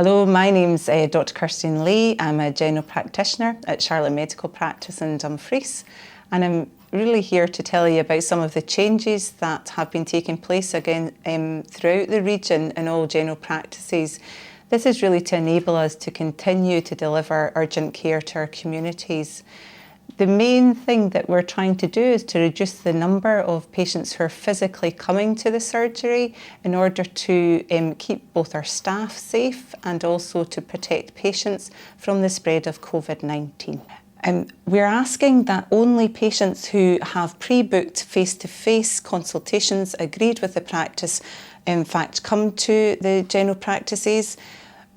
Hello, my name's Dr. Kirsteen Lee. I'm a general practitioner at Charlotte Medical Practice in Dumfries, and I'm really here to tell you about some of the changes that have been taking place again throughout the region in all general practices. This is really to enable us to continue to deliver urgent care to our communities. The main thing that we're trying to do is to reduce the number of patients who are physically coming to the surgery in order to keep both our staff safe and also to protect patients from the spread of COVID-19. We're asking that only patients who have pre-booked face-to-face consultations agreed with the practice, in fact, come to the general practices.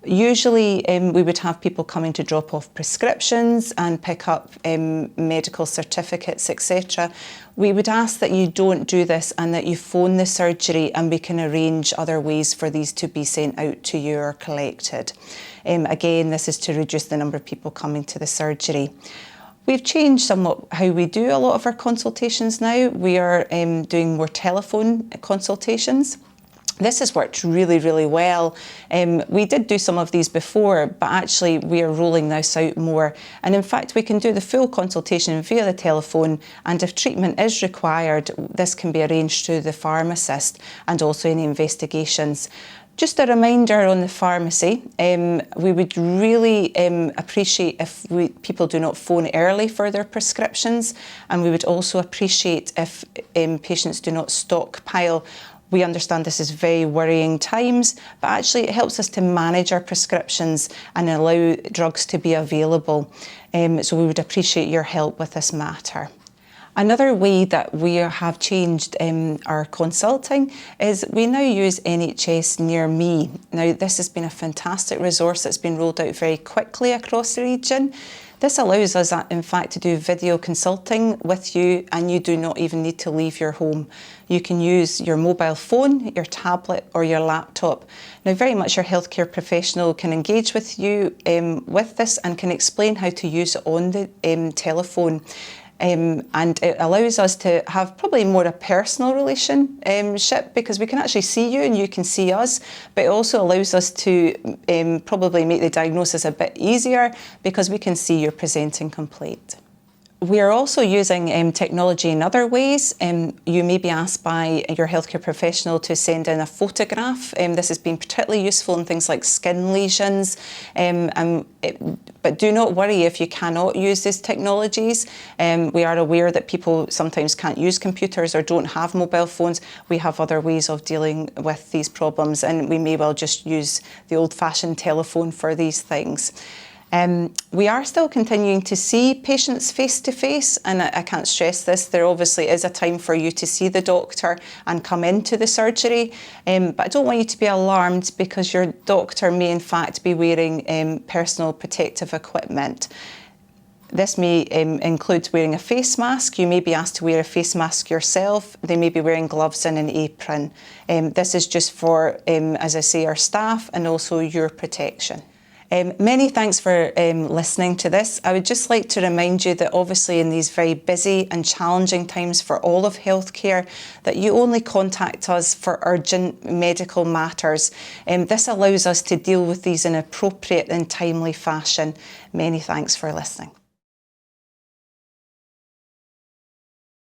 Usually we would have people coming to drop off prescriptions and pick up medical certificates, etc. We would ask that you don't do this and that you phone the surgery and we can arrange other ways for these to be sent out to you or collected. Again, this is to reduce the number of people coming to the surgery. We've changed somewhat how we do a lot of our consultations now. We are doing more telephone consultations. This has worked really, really well. We did do some of these before, but actually we are rolling this out more. And in fact, we can do the full consultation via the telephone, and if treatment is required, this can be arranged through the pharmacist and also any investigations. Just a reminder on the pharmacy, we would really appreciate if people do not phone early for their prescriptions, and we would also appreciate if patients do not stockpile. We understand this is very worrying times, but actually it helps us to manage our prescriptions and allow drugs to be available. So we would appreciate your help with this matter. Another way that we have changed our consulting is we now use NHS Near Me. Now, this has been a fantastic resource that's been rolled out very quickly across the region. This allows us, in fact, to do video consulting with you, and you do not even need to leave your home. You can use your mobile phone, your tablet or your laptop. Now, very much your healthcare professional can engage with you with this and can explain how to use it on the telephone. And it allows us to have probably more a personal relationship because we can actually see you and you can see us, but it also allows us to probably make the diagnosis a bit easier because we can see your presenting complaint. We are also using technology in other ways. You may be asked by your healthcare professional to send in a photograph. This has been particularly useful in things like skin lesions. But do not worry if you cannot use these technologies. We are aware that people sometimes can't use computers or don't have mobile phones. We have other ways of dealing with these problems, and we may well just use the old-fashioned telephone for these things. We are still continuing to see patients face-to-face, and I can't stress this, there obviously is a time for you to see the doctor and come into the surgery, but I don't want you to be alarmed because your doctor may in fact be wearing personal protective equipment. This may include wearing a face mask. You may be asked to wear a face mask yourself. They may be wearing gloves and an apron. This is just for, as I say, our staff and also your protection. Many thanks for listening to this. I would just like to remind you that obviously in these very busy and challenging times for all of healthcare, that you only contact us for urgent medical matters. This allows us to deal with these in an appropriate and timely fashion. Many thanks for listening.